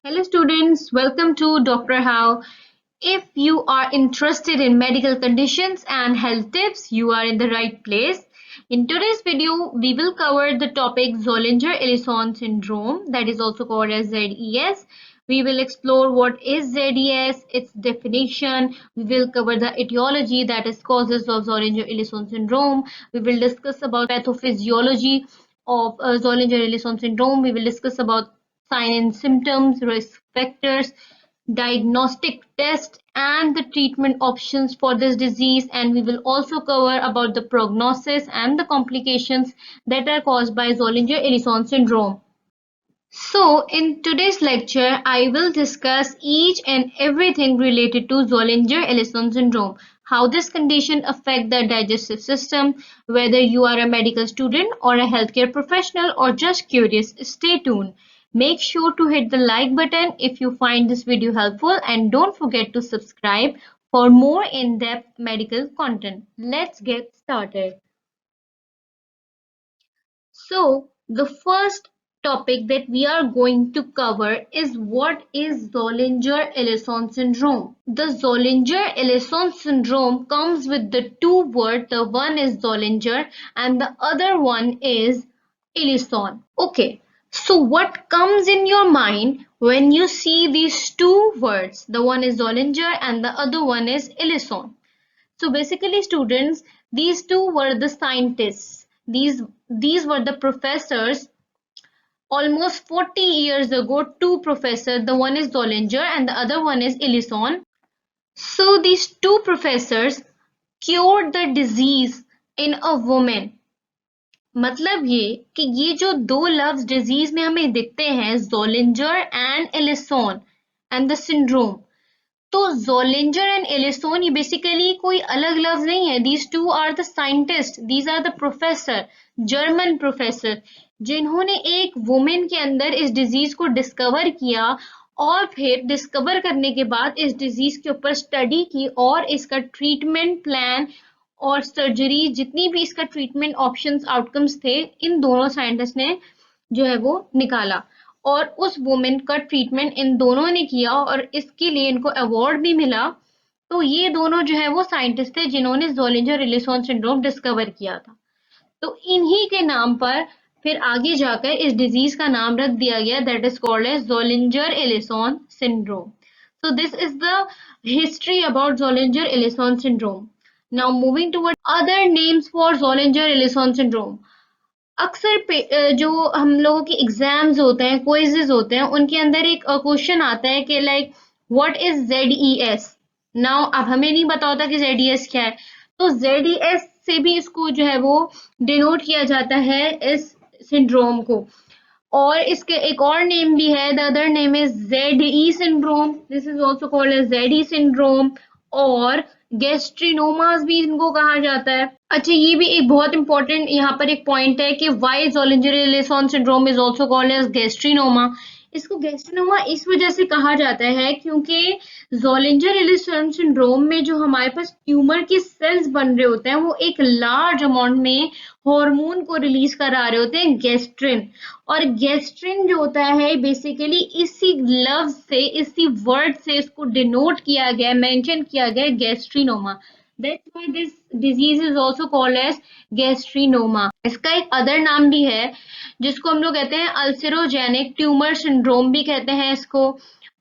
Hello, students. Welcome to Dr. How. If you are interested in medical conditions and health tips, you are in the right place. In today's video, we will cover the topic Zollinger-Ellison syndrome, that is also called as ZES. We will explore what is ZES, its definition. We will cover the etiology, that is causes of Zollinger-Ellison syndrome. We will discuss about pathophysiology of Zollinger-Ellison syndrome. We will discuss about sign and symptoms, risk factors, diagnostic test, and the treatment options for this disease. And we will also cover about the prognosis and the complications that are caused by Zollinger-Ellison syndrome. So, in today's lecture, I will discuss each and everything related to Zollinger-Ellison syndrome, how this condition affects the digestive system, whether you are a medical student or a healthcare professional or just curious. Stay tuned. Make sure to hit the like button if you find this video helpful and don't forget to subscribe for more in-depth medical content. Let's get started. So, the first topic that we are going to cover is what is Zollinger-Ellison syndrome. The Zollinger-Ellison syndrome comes with the two words. The one is Zollinger and the other one is Ellison. Okay, so what comes in your mind when you see these two words? The one is Zollinger and the other one is Ellison. So basically, students, these two were the scientists. These were the professors almost 40 years ago. Two professors, the one is Zollinger and the other one is Ellison. So these two professors cured the disease in a woman. मतलब ये कि ये जो दो लफ्ज disease में हमें दिखते हैं, जोलिंजर एंड एलिसोन एंड द सिंड्रोम, तो जोलिंजर एंड एलिसोन ये बेसिकली कोई अलग लफ्ज नहीं है. These two are the scientist, these are the professor, German professor, जिन्होंने एक वुमेन के अंदर इस डिजीज को डिस्कवर किया और फिर डिस्कवर करने के बाद इस डिजीज के ऊपर स्टडी की और इसका ट्रीटमेंट प्लान और सर्जरी, जितनी भी इसका ट्रीटमेंट ऑप्शंस आउटकम्स थे, इन दोनों साइंटिस्ट ने जो है वो निकाला और उस वुमेन का ट्रीटमेंट इन दोनों ने किया और इसके लिए इनको अवार्ड भी मिला. तो ये दोनों जो है वो साइंटिस्ट थे जिन्होंने ज़ोलिंजर-एलिसन सिंड्रोम डिस्कवर किया था. तो इन्हीं के नाम पर फिर आगे जाकर इस डिजीज का नाम रख दिया गया, that is called as Zollinger Ellison syndrome. So this is the history about Zollinger-Ellison syndrome. Now moving toward other names for Zollinger-Ellison syndrome. अक्सर जो हम लोगों के एग्जाम्स होते हैं, क्विजेज होते हैं, उनके अंदर एक क्वेश्चन आता है कि like what is ZES. Now अब हमें नहीं पता होता कि ZES क्या है, तो ZES से भी इसको जो है वो डिनोट किया जाता है इस सिंड्रोम को. और इसके एक और नेम भी है, the other name is ZE syndrome. This is also called as ZE syndrome और गैस्ट्रिनोमास भी इनको कहा जाता है. अच्छा, ये भी एक बहुत इंपॉर्टेंट यहाँ पर एक पॉइंट है कि why Zollinger Ellison syndrome is also called as gastrinoma. इसको गैस्ट्रिनोमा इस वजह से कहा जाता है क्योंकि ज़ोलिंजर-एलिसन सिंड्रोम में जो हमारे पास ट्यूमर के सेल्स बन रहे होते हैं वो एक लार्ज अमाउंट में हार्मोन को रिलीज करा रहे होते हैं, गैस्ट्रिन. और गैस्ट्रिन जो होता है बेसिकली इसी लफ्ज से, इसी वर्ड से इसको डिनोट किया गया, मेंशन किया गया, गैस्ट्रिनोमा. That's why this disease is also called as gastrinoma. इसका एक अदर नाम भी है जिसको हम लोग कहते हैं अल्सरोजेनिक ट्यूमर सिंड्रोम भी कहते हैं इसको,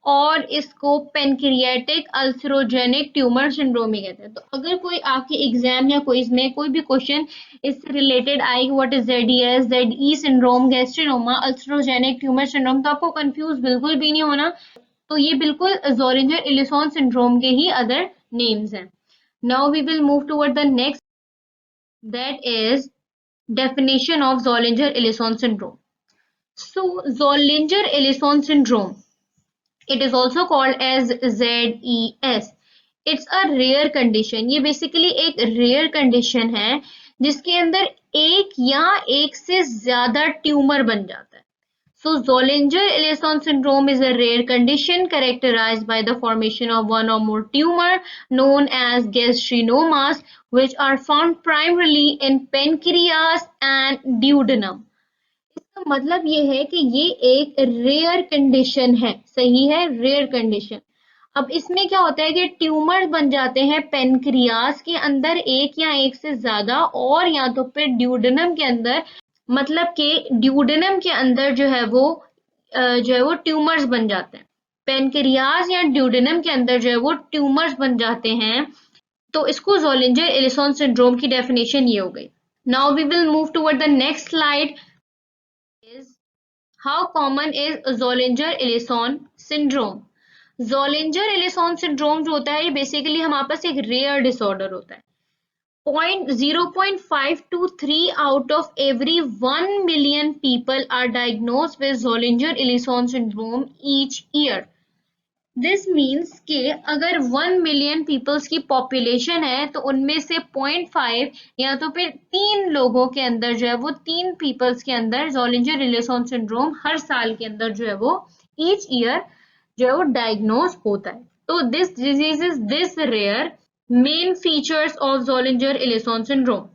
और इसको पेनक्रियाटिक अल्सरोजेनिक ट्यूमर सिंड्रोम भी कहते हैं. तो अगर कोई आपके एग्जाम या क्विज में कोई भी क्वेश्चन इससे रिलेटेड आए कि what is ZES, ZE syndrome, gastrinoma, ulcerogenic tumour syndrome, तो आपको कंफ्यूज बिल्कुल भी नहीं होना. तो ये बिल्कुल ज़ोलिंजर-एलिसन सिंड्रोम के ही अदर नेम्स हैं. Now we will move toward the next, that is definition of Zollinger-Ellison syndrome. So Zollinger-Ellison syndrome, it is also called as ZES. It's a rare condition. ये basically एक rare condition है जिसके अंदर एक या एक से ज्यादा ट्यूमर बन जाता है. So Zollinger-Ellison syndrome is a rare condition characterized by the formation of one or more tumor known as gastrinomas, which are found primarily in pancreas and duodenum. तो मतलब ये है कि ये एक रेयर कंडीशन है, सही है, रेयर कंडीशन। अब इसमें क्या होता है कि ट्यूमर्स बन जाते हैं पेनक्रियास के अंदर, एक या एक से ज्यादा, और या तो फिर ड्यूडेनम के अंदर, मतलब कि ड्यूडेनम के अंदर जो है वो ट्यूमर्स बन जाते हैं। पेनक्रियास या ड्यूडेनम के अंदर जो है वो ट्यूमर्स बन जाते हैं। तो इसको ज़ोलिंजर एलिसॉन सिंड्रोम की डेफिनेशन ये हो गई। Now we will move toward the next slide. is How common is Zollinger-Ellison syndrome? Zollinger-Ellison syndrome जो होता है ये बेसिकली हमारे पास एक रेयर डिसऑर्डर होता है। 0.523 out of every 1 million people are diagnosed with Zollinger-Ellison syndrome each year. This means कि अगर 1 मिलियन पीपल्स की पॉपुलेशन है तो उनमें से 0.5 या तो फिर 3 लोगों के अंदर जो है वो 3 पीपल्स के अंदर ज़ोलिंजर एलिसन सिंड्रोम हर साल के अंदर जो है वो ईच ईयर जो है वो डायग्नोज होता है। तो this disease is this rare. Main features of Zollinger Ellison syndrome: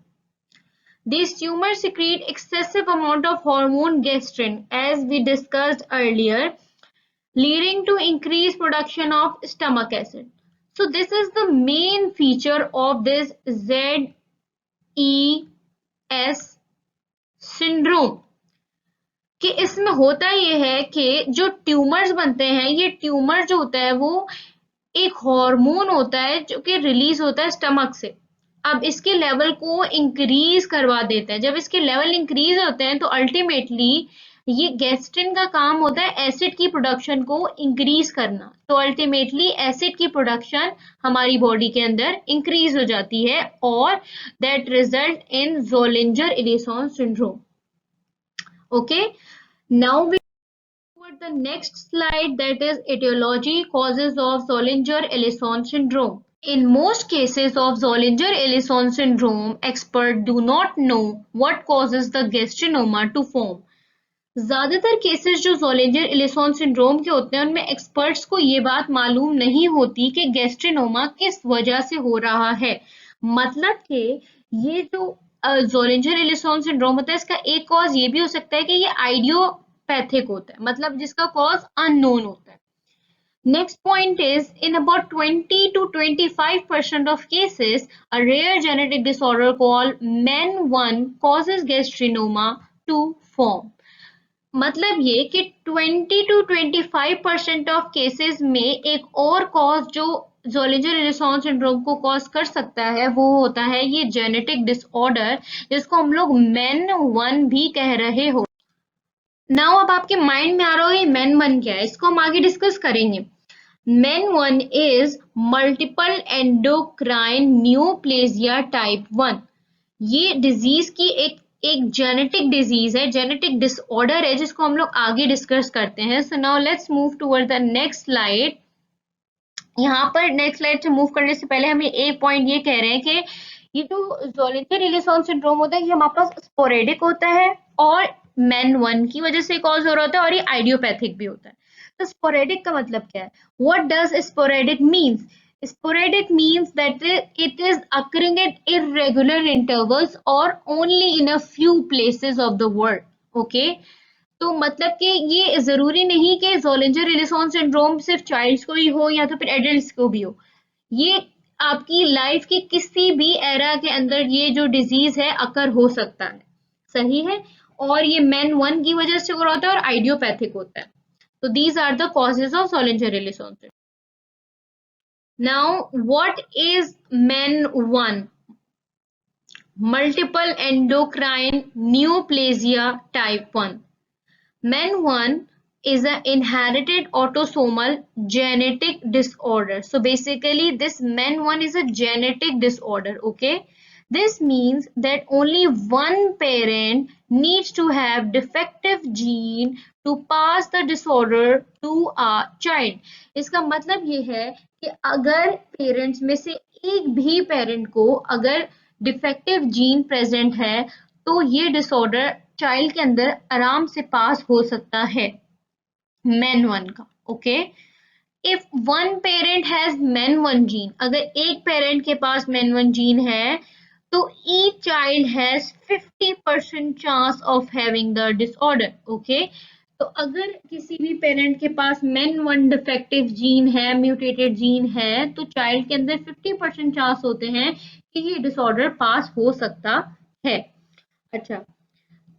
these tumors secrete excessive amount of hormone gastrin, as we discussed earlier, leading to increased production of stomach acid. So this is the main feature of this ZES syndrome कि इसमें होता ये है कि जो tumours बनते हैं, ये ट्यूमर जो होता है वो एक हार्मोन होता है जो कि रिलीज होता है स्टमक से। अब इसके लेवल को इंक्रीज करवा देते हैं। जब इसके लेवल इंक्रीज होते हैं तो अल्टीमेटली ये गैस्ट्रिन का काम होता है एसिड की प्रोडक्शन को इंक्रीज करना। तो अल्टीमेटली एसिड की प्रोडक्शन हमारी बॉडी के अंदर इंक्रीज हो जाती है और that result in Zollinger Ellison syndrome. Okay, now we the next slide, that is etiology, causes of Zollinger-Ellison syndrome. In most cases of Zollinger-Ellison syndrome, experts do not know what causes the gastrinoma to form. ज्यादातर cases जो ज़ोलिंजर Ellison syndrome के होते हैं उनमें experts को ये बात मालूम नहीं होती कि गैस्ट्रिनोमा किस वजह से हो रहा है। मतलब कि ये जो ज़ोलिंजर एलिसन सिंड्रोम होता है इसका एक कॉज ये भी हो सकता है कि ये आइडियोपैथिक होता है, मतलब जिसका कॉज अननोन होता है। Next point is, in about 20 to 25% of cases, a rare genetic disorder called MEN1 causes gastrinoma to form. मतलब ये कि 20 to 25% ऑफ केसेस में एक और कॉज जो ज़ोलिंजर एलिसन सिंड्रोम को कॉज कर सकता है वो होता है ये जेनेटिक डिसऑर्डर, जिसको हम लोग MEN1 भी कह रहे हो। नाउ अब आपके माइंड में आ रहा होगा MEN1 क्या है, इसको हम आगे डिस्कस करेंगे। MEN1 is multiple endocrine neoplasia type 1. ये डिजीज की एक जेनेटिक डिजीज है, जेनेटिक डिसऑर्डर है जिसको हम लोग आगे डिस्कस करते हैं। So now let's move toward the next slide. यहाँ पर नेक्स्ट स्लाइड से मूव करने से पहले हम एक पॉइंट ये कह रहे हैं कि ये जो ज़ोलिंजर एलिसन सिंड्रोम होता है ये हमारे पास स्पोरेडिक होता है और MEN1 की वजह से कॉज हो रहा होता है और ये आइडियोपैथिक भी होता है। तो स्पोरेडिक का मतलब क्या है? What does sporadic means? Sporadic means that it is occurring at irregular intervals or only in a few places of the world. Okay? तो मतलब कि ये जरूरी नहीं कि ज़ोलिंजर एलिसन सिंड्रोम सिर्फ चाइल्ड्स को ही हो या तो फिर एडल्ट्स को भी हो। ये आपकी लाइफ की किसी भी एरा के अंदर ये जो डिजीज है अकर हो सकता है, सही है। और ये MEN1 की वजह से हो रहा होता है और आइडियोपैथिक होता है। तो these are the causes of Zollinger Ellison syndrome. Now, what is MEN1? Multiple endocrine neoplasia type 1. MEN1 is an inherited autosomal genetic disorder. So basically this MEN1 is a genetic disorder, okay? This means that only one parent needs to have defective gene to pass the disorder to a child. इसका मतलब ये है कि अगर parents में से एक भी पेरेंट को अगर डिफेक्टिव जीन प्रेजेंट है तो ये डिसऑर्डर चाइल्ड के अंदर आराम से पास हो सकता है MEN1 का। Okay, if one parent has MEN1 gene, अगर एक पेरेंट के पास MEN1 जीन है तो each child has 50% chance of having the disorder. Okay, तो अगर किसी भी पेरेंट के पास MEN1 डिफेक्टिव जीन है, म्यूटेटेड जीन है, तो चाइल्ड के अंदर 50% चांस होते हैं कि ये डिसऑर्डर पास हो सकता है। अच्छा,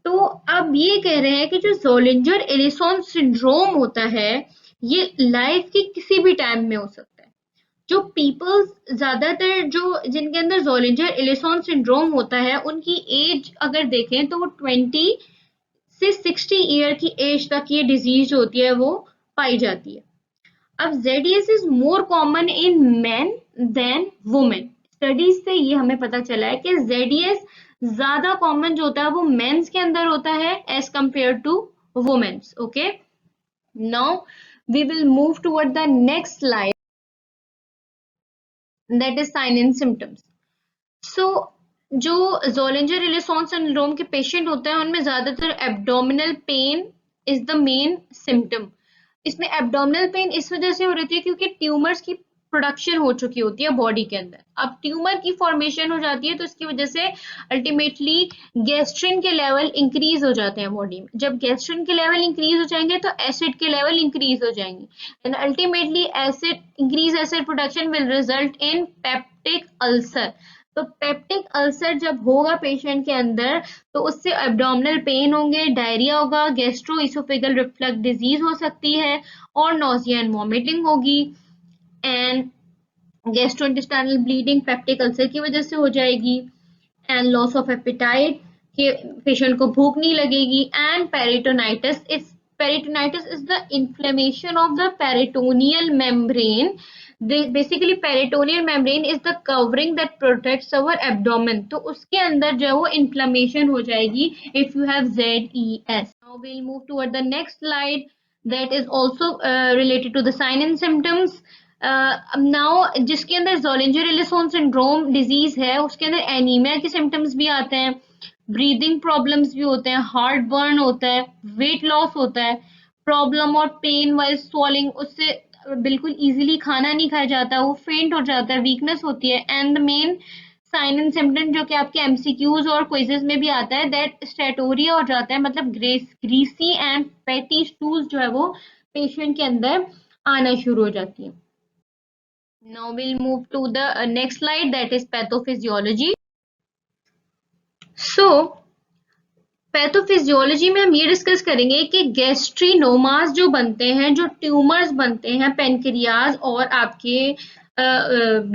तो अब ये कह रहे हैं कि जो ज़ोलिंजर एलिसॉन सिंड्रोम होता है, ये लाइफ के किसी भी टाइम में हो सकता है। जो पीपल्स ज्यादातर जो जिनके अंदर ज़ोलिंजर एलिसॉन सिंड्रोम होता है, उनकी एज अगर देखें तो वो 20 से 60 ईयर की एज तक ये डिजीज होती है वो पाई जाती है। अब ZES is more common in men than women. Studies से ये हमें पता चला है कि ZES ज्यादा कॉमन जो होता है वो मेंस के अंदर होता है as compare to womens. Okay, now we will move toward the next slide, that is sign and symptoms. So जो ज़ोलिंजर एलिसॉन सिंड्रोम के पेशेंट होते हैं, उनमें ज्यादातर abdominal pain is the main symptom. इसमें एब्डोमिनल पेन इस वजह से हो रही है क्योंकि ट्यूमर्स की प्रोडक्शन हो चुकी होती है बॉडी के अंदर। अब ट्यूमर की फॉर्मेशन हो जाती है तो इसकी वजह से अल्टीमेटली गैस्ट्रिन के लेवल इंक्रीज हो जाते हैं बॉडी में। जब गैस्ट्रिन के लेवल इंक्रीज हो जाएंगे तो एसिड के लेवल इंक्रीज हो जाएंगे, and ultimately acid production will result in peptic ulcer. तो पेप्टिक अल्सर जब होगा पेशेंट के अंदर, तो उससे एब्डोमिनल पेन होंगे, डायरिया होगा, गैस्ट्रो इसोफेगल रिफ्लक्स डिजीज हो सकती है, और नोजिया एंड वॉमिटिंग होगी, and gastrointestinal bleeding peptic ulcer की वजह से हो जाएगी, एंड लॉस ऑफ एपेटाइट के पेशेंट को भूख नहीं लगेगी, and peritonitis is the inflammation of the peritoneal membrane. Basically peritoneal membrane is the covering that protects our abdomen, तो उसके अंदर जो है वो इन्फ्लेमेशन हो जाएगी if you have ZES। Now we will move toward the next slide, that is also related to the sign and symptoms. Now जिसके अंदर ज़ोलिंजर एलिसॉन सिंड्रोम डिजीज है, उसके अंदर एनीमिया के सिम्टम्स भी आते हैं, ब्रीदिंग प्रॉब्लम्स भी होते हैं, हार्ट बर्न होता है, वेट लॉस होता है, प्रॉब्लम और पेन वाइज स्वॉलिंग, उससे बिल्कुल इजीली खाना नहीं खाया जाता, वो फेंट हो जाता है, वीकनेस होती है, and the main sign and symptom जो कि आपके MCQs और क्विजेस में भी आता है, दैट स्टेटोरिया हो जाता है, मतलब ग्रीसी एंड फैटी स्टूल्स जो है वो पेशेंट के अंदर आना शुरू हो जाती है। Now we'll move to the next slide, that is pathophysiology. So pathophysiology में हम ये डिस्कस करेंगे कि गैस्ट्रिनोमास जो बनते हैं, जो ट्यूमर्स बनते हैं पेनक्रियाज और आपके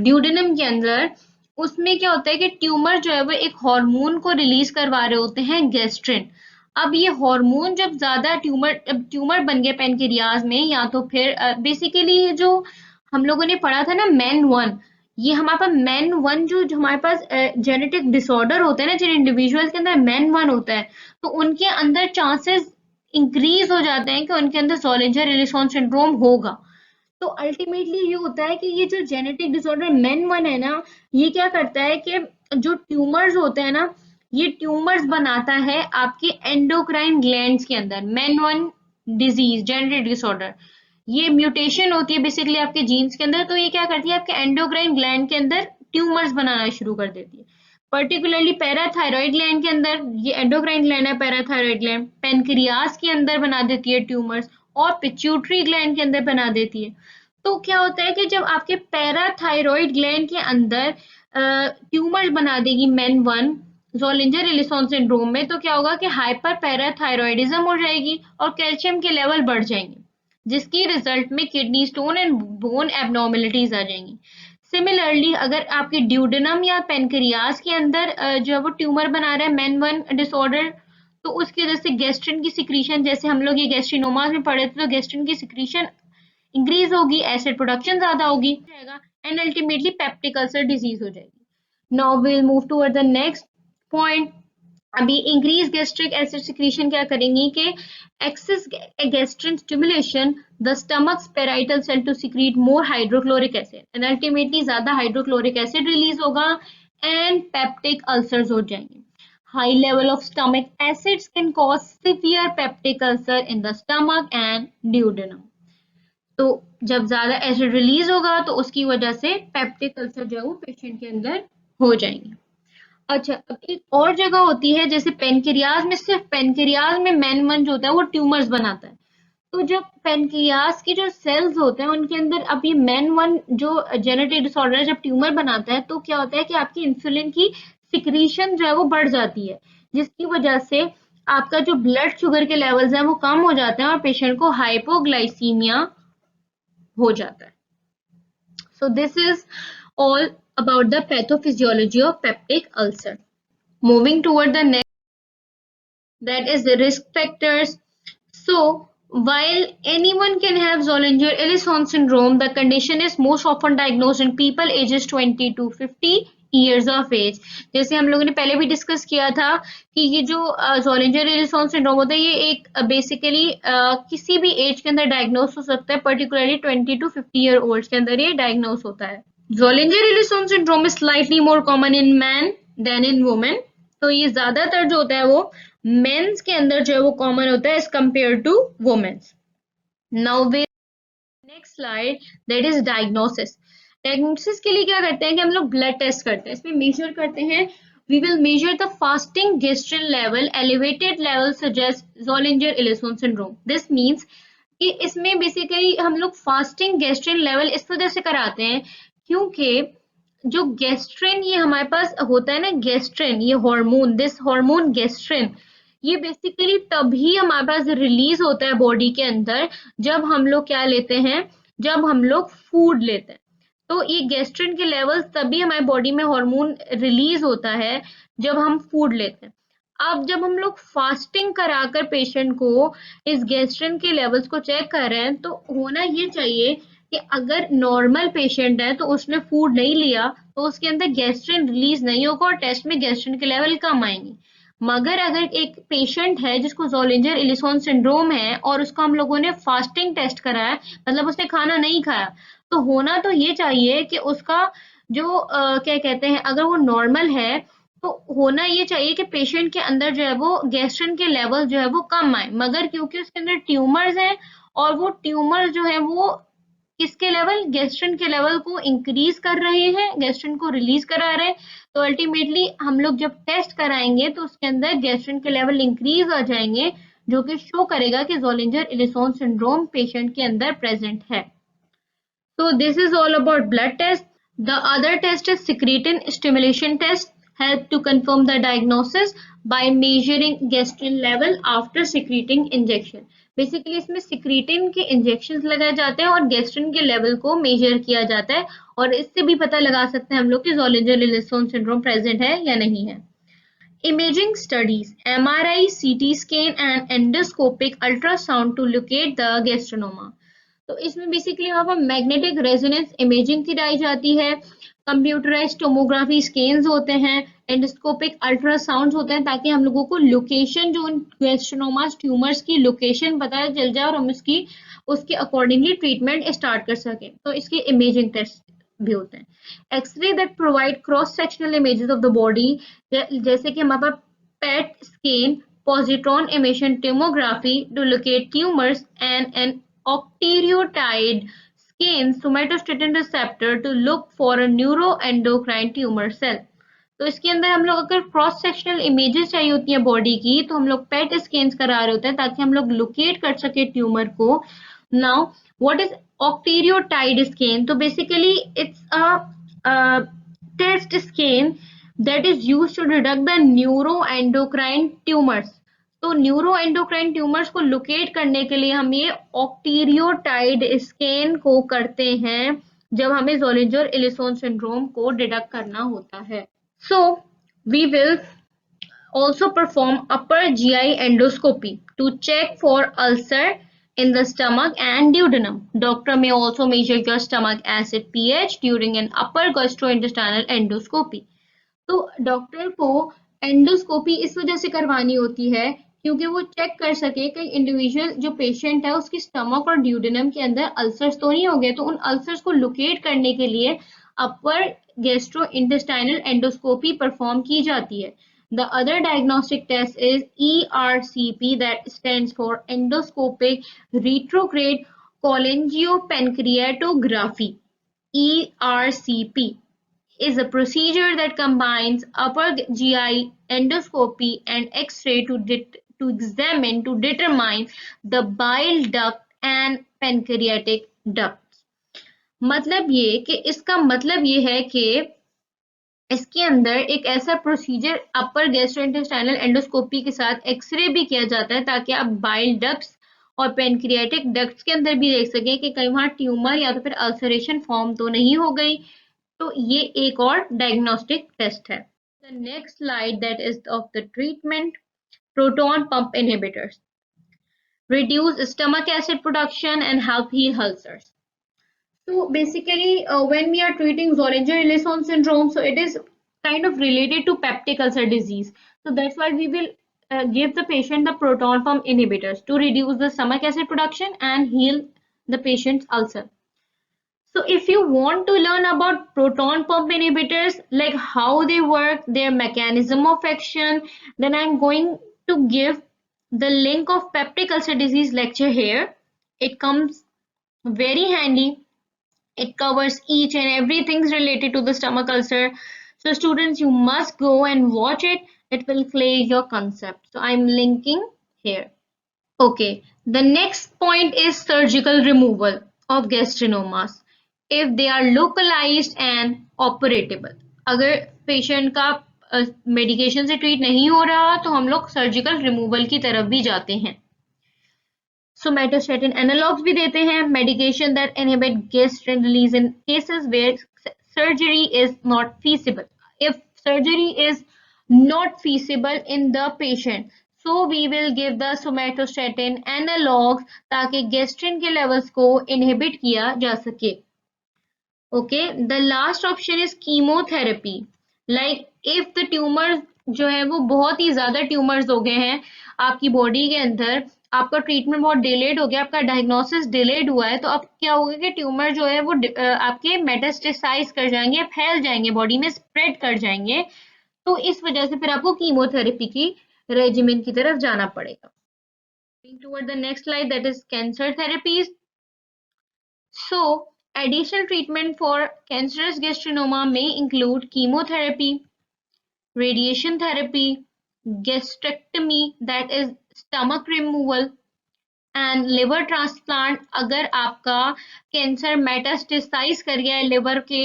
ड्यूडेनम के अंदर, उसमें क्या होता है कि ट्यूमर जो है वो एक हार्मोन को रिलीज करवा रहे होते हैं, गैस्ट्रिन। अब ये हार्मोन जब ज्यादा ट्यूमर बन गए पेनक्रियाज में, या तो फिर बेसिकली जो हम लोगों ने पढ़ा था ना MEN1, ये हमारे पास MEN1 जो हमारे पास जेनेटिक डिसऑर्डर होते हैं ना, जिन इंडिविजुअल्स के अंदर MEN1 होता है, तो उनके अंदर चांसेस इंक्रीज हो जाते हैं कि उनके अंदर ज़ोलिंजर एलिसॉन सिंड्रोम होगा। तो अल्टीमेटली ये होता है कि ये जो जेनेटिक डिसऑर्डर MEN1 है ना, ये क्या करता है कि जो ट्यूमर्स होते हैं ना, ये ट्यूमर्स बनाता है आपके एंडोक्राइन ग्लैंड्स के अंदर। MEN1 डिजीज जेनेटिक डिसऑर्डर, ये म्यूटेशन होती है बेसिकली आपके जीन्स के अंदर, तो ये क्या करती है आपके एंडोक्राइन ग्लैंड के अंदर ट्यूमर्स बनाना शुरू कर देती है। पर्टिकुलरली पैराथायरॉइड ग्लैंड के अंदर, ये एंडोक्राइन ग्लैंड है पैराथायरॉइड ग्लैंड, पेनक्रियास के अंदर बना देती है ट्यूमर्स, और पिट्यूटरी ग्लैंड के अंदर बना देती है। तो क्या होता है कि जब आपके पैराथायरॉइड ग्लैंड के अंदर ट्यूमर्स बना देगी MEN1 ज़ोलिंजर एलिसॉन सिंड्रोम में, तो क्या होगा कि हाइपर पैराथायरॉइडिज्म हो जाएगी और कैल्शियम के लेवल बढ़ जाएंगे, जिसकी रिजल्ट में kidney stone and bone abnormalities आ जाएंगी। सिमिलरली अगर आपके ड्यूडेनम या पेनक्रियास के अंदर जो है वो ट्यूमर बना रहा है MEN1 डिसऑर्डर, तो उसकी वजह से गैस्ट्रिन की सिक्रीशन, जैसे हम लोग ये गैस्ट्रिनोमास में पढ़े थे, तो गैस्ट्रिन की सिक्रीशन इंक्रीज होगी, एसिड प्रोडक्शन ज्यादा होगी and ultimately peptic ulcer disease हो जाएगी। Now we will move toward the next point. अभी इंक्रीज गैस्ट्रिक एसिड सिक्रीशन क्या करेंगी कि excess gastrin stimulation the stomach's parietal cell to secrete more hydrochloric acid, and ultimately ज्यादा hydrochloric acid release होगा and peptic ulcers हो जाएंगे। High level of stomach acids can cause severe peptic ulcer in the stomach and duodenum. तो जब ज्यादा acid release होगा तो उसकी वजह से पेप्टिक अल्सर जो है वो पेशेंट के अंदर हो जाएंगे। अच्छा, अब एक और जगह होती है जैसे पेनक्रियाज में, सिर्फ पेनक्रियाज में मेन जो होता है वो ट्यूमर्स बनाता है। तो जब पेनक्रियाज की जो सेल्स होते हैं उनके अंदर अब ये मेन वन जो जेनेटिक डिसऑर्डर है, जब ट्यूमर बनाता है तो क्या होता है कि आपकी इंसुलिन की सिक्रीशन जो है वो बढ़ जाती है, जिसकी वजह से आपका जो ब्लड शुगर के लेवल्स हैं वो कम हो जाते हैं और पेशेंट को हाइपोग्लाइसीमिया हो जाता है। So this is all about the pathophysiology of peptic ulcer. Moving toward the next, that is the risk factors. So, while anyone can have Zollinger-Ellison syndrome, the condition is most often diagnosed in people ages 20 to 50 years of age. जैसे हम लोगों ने पहले भी discuss किया था कि ये जो जोलिंजर एलिसन सिंड्रोम होता है ये एक बेसिकली किसी भी एज के अंदर डायग्नोस हो सकता है, पर्टिकुलरली 20 to 50 ईयर ओल्ड के अंदर ये डायग्नोस होता है। Zollinger-Ellison syndrome is slightly more common in men than in women. तो ये ज्यादातर जो होता है वो मेंस के अंदर जो है वो कॉमन होता है as compare to womens. Now we next slide, that is diagnosis. Diagnosis के लिए क्या करते हैं कि हम लोग ब्लड टेस्ट करते हैं, इसमें मेजर करते हैं, we will measure the fasting gastrin level, elevated level suggest Zollinger-Ellison syndrome। This means कि इसमें बेसिकली हम लोग फास्टिंग गैस्ट्रिन लेवल इस वजह से कराते हैं क्योंकि जो गैस्ट्रिन ये हमारे पास होता है ना, गैस्ट्रिन ये हार्मोन, दिस हार्मोन गैस्ट्रिन ये बेसिकली तभी हमारे पास रिलीज होता है बॉडी के अंदर जब हम लोग क्या लेते हैं, जब हम लोग फूड लेते हैं। तो ये गैस्ट्रिन के लेवल तभी हमारे बॉडी में हार्मोन रिलीज होता है जब हम फूड लेते हैं। अब जब हम लोग फास्टिंग कराकर पेशेंट को इस गैस्ट्रिन के लेवल्स को चेक कर रहे हैं तो होना ये चाहिए कि अगर नॉर्मल पेशेंट है तो उसने फूड नहीं लिया तो उसके अंदर गैस्ट्रिन रिलीज नहीं होगा और टेस्ट में गैस्ट्रिन के लेवल कम आएंगे। मगर अगर एक पेशेंट है जिसको जोलिंजर एलिसन सिंड्रोम है और उसको हम लोगों ने फास्टिंग टेस्ट कराया, मतलब उसने खाना नहीं खाया, तो होना तो ये चाहिए कि उसका जो क्या कहते हैं, अगर वो नॉर्मल है तो होना ये चाहिए कि पेशेंट के अंदर जो है वो गैस्ट्रिन के लेवल जो है वो कम आए, मगर क्योंकि उसके अंदर ट्यूमर्स हैं और वो ट्यूमर जो है वो किसके लेवल, गैस्ट्रिन के लेवल को इंक्रीज कर रहे हैं, गैस्ट्रिन को रिलीज करा रहे हैं, तो अल्टीमेटली हम लोग जब टेस्ट कराएंगे तो उसके अंदर गैस्ट्रिन के लेवल इंक्रीज आ जाएंगे जो कि शो करेगा कि जोलिंजर एलिसन सिंड्रोम पेशेंट के अंदर प्रेजेंट है। So this is all about blood test. The other test is secretin stimulation test, help to confirm the diagnosis by measuring gastrin level after secreting injection. Basically इसमें secretin के injection लगाए जाते हैं और gastrin के level को major किया जाता है और इससे भी पता लगा सकते हैं हम लोग कि जोलिंजर-एलिसन सिंड्रोम प्रेजेंट है या नहीं है। Imaging studies, MRI, CT scan and endoscopic ultrasound to locate the gastrinoma. तो इसमें बेसिकली वहाँ पर मैग्नेटिक रेजोनेंस इमेजिंग कराई जाती है, कंप्यूटराइज्ड टोमोग्राफी स्कैन्स होते हैं, एंडोस्कोपिक अल्ट्रासाउंड होते हैं ताकि हम लोगों को लोकेशन जो गैस्ट्रोनोमास ट्यूमर्स की लोकेशन पता चल जाए और हम उसके अकॉर्डिंगली ट्रीटमेंट स्टार्ट कर सकें। तो इसके इमेजिंग टेस्ट भी होते हैं। X ray that provide cross sectional images of the body, जैसे कि हमारे पास PET scan, positron emission tomography to locate tumours and an octreotide scan somatostatin receptor to look for a neuroendocrine tumor cell। तो इसके अंदर हम लोग अगर क्रॉस सेक्शनल इमेजेस चाहिए होती है बॉडी की तो हम लोग पेट स्कैन्स करा रहे होते हैं ताकि हम लोग लोकेट कर सके ट्यूमर को। Now what is octreotide scan? तो basically it's a test scan that is used to detect the neuroendocrine tumors। तो न्यूरोएंडोक्राइन ट्यूमर्स को लोकेट करने के लिए हम ये ऑक्टीरियोटाइड स्कैन को करते हैं जब हमें जोलिंजर एलिसन सिंड्रोम को डिटेक्ट करना होता है। So we will also perform upper GI endoscopy to check for ulcer in the stomach and duodenum. Doctor may also measure your stomach acid pH during an upper gastrointestinal endoscopy। तो doctor को endoscopy इस वजह से करवानी होती है क्योंकि वो चेक कर सके कि इंडिविजुअल जो पेशेंट है उसकी स्टमक और ड्यूडेनम के अंदर अल्सर्स तो नहीं हो गए, तो उन अल्सर्स को लोकेट करने के लिए अपर गैस्ट्रो इंटेस्टाइनल एंडोस्कोपी परफॉर्म की जाती है। The other diagnostic test is ERCP, that stands for endoscopic retrograde cholangiopancreatography, ERCP। is a procedure that combines upper GI endoscopy and X-ray to examine to determine the bile duct and pancreatic ducts. मतलब ये कि इसका मतलब ये है कि इसके अंदर एक ऐसा प्रोसीजर अपर गैस्ट्रोइंटेस्टाइनल एंडोस्कोपी के साथ एक्सरे भी किया जाता है ताकि आप बाइल डक्ट्स और पेनक्रियाटिक डक्ट्स के अंदर भी देख सकें कि कहीं वहां ट्यूमर या तो फिर अल्सरेशन फॉर्म तो नहीं हो गई। तो ये एक और डायग्नोस्टिक टेस्ट है। The next slide that is of the treatment proton pump inhibitors reduce stomach acid production and help heal ulcers. So basically, when we are treating Zollinger-Ellison syndrome, so it is kind of related to peptic ulcer disease. So that's why we will give the patient the proton pump inhibitors to reduce the stomach acid production and heal the patient's ulcer. So if you want to learn about proton pump inhibitors, like how they work, their mechanism of action, then I'm going to give the link of peptic ulcer disease lecture here. It comes very handy. It covers each and everything related to the stomach ulcer. So students, you must go and watch it. It will clear your concept. So I'm linking here. Okay, the next point is surgical removal of gastrinomas if they are localized and operatable. अगर patient का medication से treat नहीं हो रहा तो हम लोग surgical removal की तरफ भी जाते हैं। Somatostatin analogs भी देते हैं, medication that inhibit gastrin release in cases where surgery is not feasible. If surgery is not feasible in the patient, so we will give the somatostatin analogs ताकि gastrin के levels को inhibit किया जा सके. Okay, the last option is chemotherapy. Like if the tumors जो है वो बहुत ही ज्यादा ट्यूमर्स हो गए हैं आपकी बॉडी के अंदर, आपका ट्रीटमेंट बहुत डिलेड हो गया, आपका डायग्नोसिस डिलेड हुआ है, तो अब क्या होगा कि ट्यूमर जो है वो आपके मेटास्टेसाइज कर जाएंगे, फैल जाएंगे, बॉडी में स्प्रेड कर जाएंगे। तो इस वजह से फिर आपको कीमोथेरेपी की रेजिमेन की तरफ जाना पड़ेगा। Toward the next slide that is cancer therapies. So additional treatment for cancerous gastrinoma may include chemotherapy, radiation therapy, gastrectomy that is stomach removal and liver transplant अगर आपका कैंसर मेटास्टेसाइज कर गया है लिवर के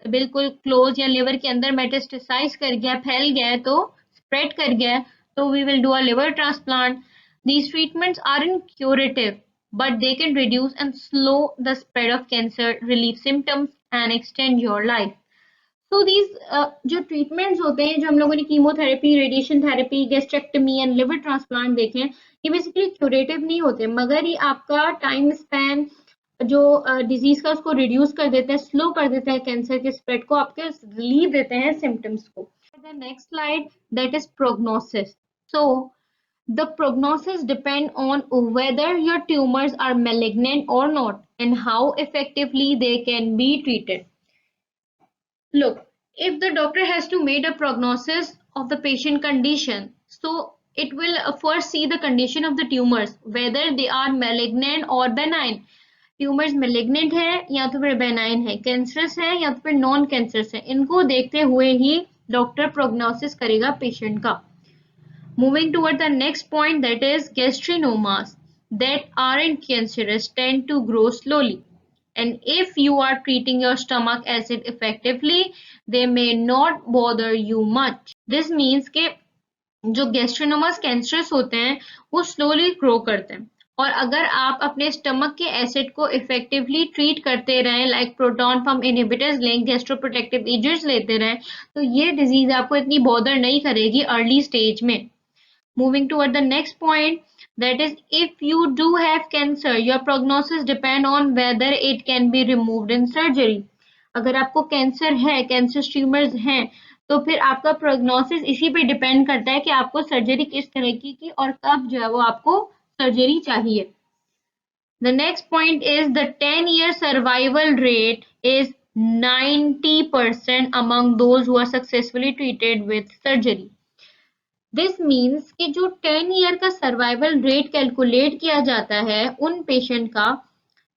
बिल्कुल क्लोज या liver के अंदर मेटास्टेसाइज कर गया, फैल गया है, तो स्प्रेड कर गया है, तो we will do a liver transplant. These treatments aren't curative but they can reduce and slow the spread of cancer, relieve symptoms and extend your life. तो दीज जो ट्रीटमेंट्स होते हैं जो हम लोगों ने chemotherapy, radiation therapy, gastrectomy and liver transplant देखे हैं, ये बेसिकली क्यूरेटिव नहीं होते मगर ये आपका टाइम स्पैन जो डिजीज का उसको रिड्यूस कर देते हैं, स्लो कर देते हैं कैंसर के स्प्रेड को, आपके रिलीव देते हैं सिम्टम्स को। The next slide that is prognosis. So the prognosis depend on whether your tumors are malignant or not and how effectively they can be treated. Look, if the doctor has to make a prognosis of the patient condition, so it will first see the condition of the tumors, whether they are malignant or benign. Tumors malignant है या तो फिर benign है, cancerous है या तो फिर non cancerous है, इनको देखते हुए ही डॉक्टर प्रोग्नोसिस करेगा पेशेंट का। Moving toward the next point, that is gastrinomas that aren't cancerous tend to grow slowly. And if you are treating your stomach acid effectively, they may not bother you much. This means कि जो गैस्ट्रोनोमास cancerous होते हैं वो slowly grow करते हैं, और अगर आप अपने स्टमक के एसिड को इफेक्टिवली ट्रीट करते रहें, लाइक प्रोटॉन पंप इनहिबिटर्स लें, गैस्ट्रोप्रोटेक्टिव एजेंट्स लेते रहें, तो ये डिजीज आपको इतनी बॉदर नहीं करेगी अर्ली स्टेज में। Moving toward the next point, that is, if you do have cancer, your prognosis depend on whether it can be removed in surgery. अगर आपको कैंसर है, कैंसर ट्यूमर्स हैं, तो फिर आपका प्रोग्नोसिस इसी पे डिपेंड करता है कि आपको सर्जरी किस तरह की और कब जो है वो आपको सर्जरी चाहिए। The next point is the 10-year survival rate is 90% among those who are successfully treated with surgery. This means कि जो 10 ईयर का सर्वाइवल रेट कैलकुलेट किया जाता है उन पेशेंट का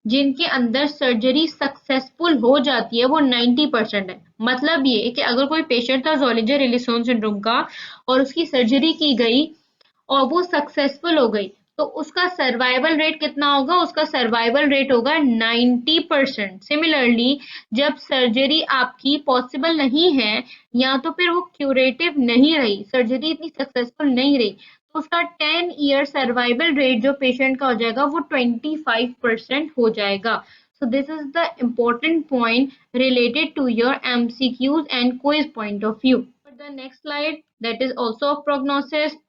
जिनके अंदर सर्जरी सक्सेसफुल हो जाती है वो 90% है। मतलब ये कि अगर कोई पेशेंट था ज़ोलिंजर एलिसोन सिंड्रोम का और उसकी सर्जरी की गई और वो सक्सेसफुल हो गई, तो उसका सर्वाइवल रेट कितना होगा? उसका सर्वाइवल रेट होगा 90%। सिमिलरली जब सर्जरी आपकी पॉसिबल नहीं है या तो फिर वो क्यूरेटिव नहीं रही, सर्जरी इतनी सक्सेसफुल नहीं रही, तो उसका 10 ईयर सर्वाइवल रेट जो पेशेंट का हो जाएगा वो 25% हो जाएगा। So this is the important point related to your MCQs and quiz point of view. For the next slide, that is also of prognosis.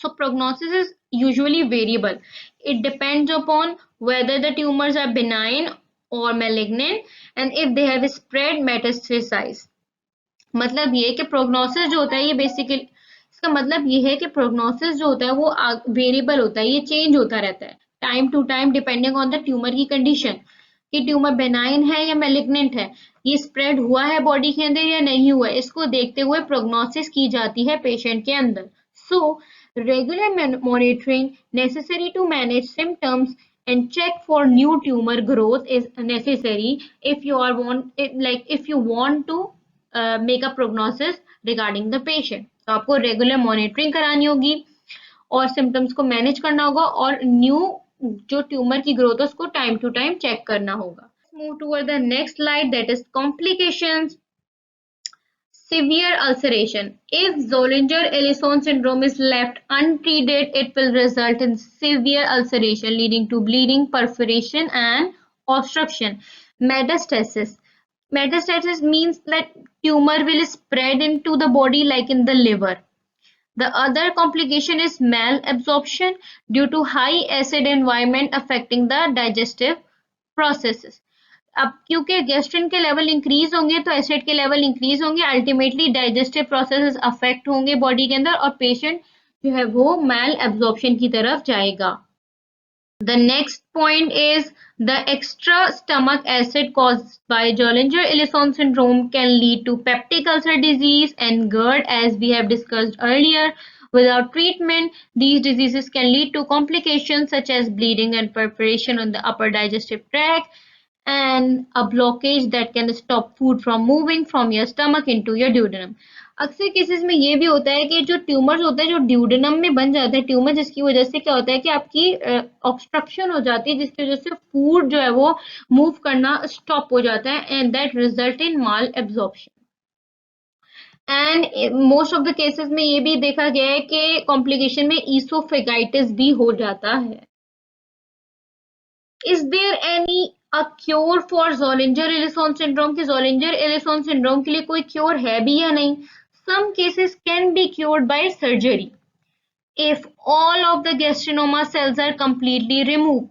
So prognosis is usually variable. It depends upon whether the tumors are benign or malignant and if they have spread metastasized. मतलब ये कि prognosis जो होता है ये basically इसका मतलब ये है कि प्रोग्नोसिस जो होता है वो वेरिएबल होता है, ये चेंज होता रहता है time to time depending on the tumor की कंडीशन कि ट्यूमर बेनाइन है या मेलिग्नेंट है, ये स्प्रेड हुआ है बॉडी के अंदर या नहीं हुआ है, इसको देखते हुए प्रोग्नोसिस की जाती है पेशेंट के अंदर। सो regular monitoring necessary to manage symptoms and check for new tumor growth is necessary if you are if you want to make a prognosis regarding the patient। तो आपको रेगुलर मॉनिटरिंग करानी होगी और सिम्टम्स को manage करना होगा और new जो ट्यूमर की ग्रोथ है उसको टाइम टू टाइम चेक करना होगा। Move toward the next slide that is complications. Severe ulceration. If Zollinger-Ellison syndrome is left untreated, it will result in severe ulceration leading to bleeding, perforation, and obstruction. Metastasis. Metastasis means that tumor will spread into the body like in the liver. The other complication is malabsorption due to high acid environment affecting the digestive processes. अब क्योंकि gastrin के level increase होंगे तो acid के level increase होंगे, ultimately digestive processes affect होंगे body के अंदर और पेशेंट जो है वो मैल एब्जॉर्प्शन की तरफ जाएगा। The next point is the extra stomach acid caused by Zollinger-Ellison syndrome can lead to peptic ulcer disease and GERD, as we have discussed earlier. Without treatment, these diseases can lead to complications such as bleeding and perforation on the upper digestive tract and a blockage that can stop food from moving from your stomach into your duodenum. अक्सर cases में ये भी होता है कि जो tumours होते हैं जो ड्यूडेनम में बन जाते हैं ट्यूमर, जिसकी वजह से क्या होता है कि आपकी ऑब्स्ट्रक्शन हो जाती है जिसकी वजह से फूड जो है वो मूव करना स्टॉप हो जाता है and that result in mall absorption. And most of the cases में ये भी देखा गया है कि कॉम्प्लिकेशन में ईसोफेगाइटिस भी हो जाता है। Is there any a cure for Zollinger-Ellison syndrome कि Zollinger-Ellison syndrome के लिए कोई क्योर है भी या नहीं? Some cases can be cured by surgery if all of the gastrinoma cells are completely removed.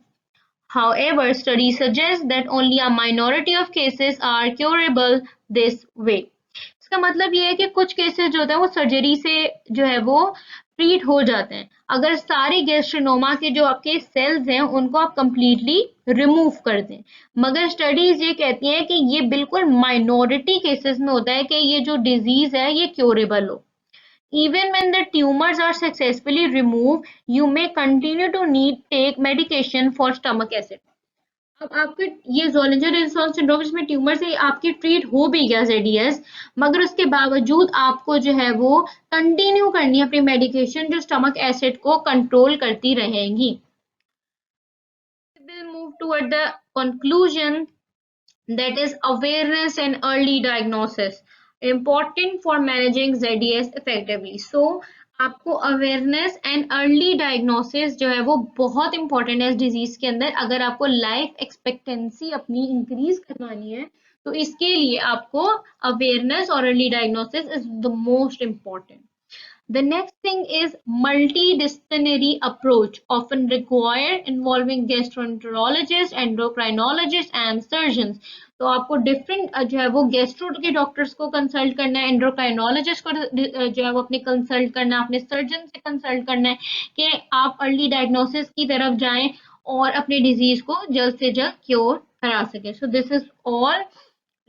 However, studies suggest that only a minority of cases are curable this way. इसका मतलब ये है कि कुछ केसेस जो होते हैं वो सर्जरी से जो है वो ट्रीट हो जाते हैं। अगर सारी गैस्ट्रोनोमा के जो आपके सेल्स हैं उनको आप कंप्लीटली रिमूव कर दें, मगर स्टडीज ये कहती हैं कि ये बिल्कुल माइनॉरिटी केसेस में होता है कि ये जो डिजीज है ये क्योरेबल हो। Even when the tumors are successfully removed, you may continue to need take medication for stomach acid. अब आपके ये ज़ोलिंजर-एलिसन सिंड्रोम जिसमें ट्यूमर से आपकी ट्रीट हो भी गया जेडीएस, मगर उसके बावजूद आपको जो है वो कंटिन्यू करनी है अपनी मेडिकेशन जो स्टमक एसिड को कंट्रोल करती रहेंगी। We'll move toward the conclusion, that is awareness and early diagnosis important for managing ZDS effectively. So आपको अवेयरनेस एंड अर्ली डायग्नोसिस जो है वो बहुत इंपॉर्टेंट है इस डिजीज के अंदर। अगर आपको लाइफ एक्सपेक्टेंसी अपनी इंक्रीज करवानी है तो इसके लिए आपको अवेयरनेस और early diagnosis is the most important. The next thing is multidisciplinary approach often required involving gastroenterologists, endocrinologists and surgeons. तो आपको डिफरेंट जो है वो गैस्ट्रो के डॉक्टर्स को कंसल्ट करना है, एंडोक्राइनोलॉजिस्ट को जो है वो अपने कंसल्ट करना है, अपने सर्जन से कंसल्ट करना है कि आप अर्ली डायग्नोसिस की तरफ जाएं और अपने डिजीज को जल्द से जल्द क्योर करा सकें। So this is all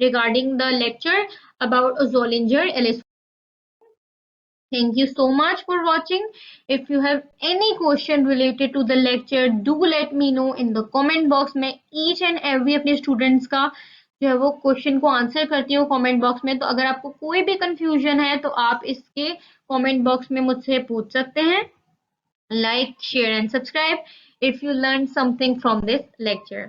regarding the lecture about Zollinger Ellison. Thank you so much for watching. If you have any question related to the lecture, do let me know in the comment box. मैं each and every अपने students का जो है वो question को answer करती हूँ comment box में। तो अगर आपको कोई भी कंफ्यूजन है तो आप इसके कमेंट बॉक्स में मुझसे पूछ सकते हैं। Like, share and subscribe if you learned something from this lecture.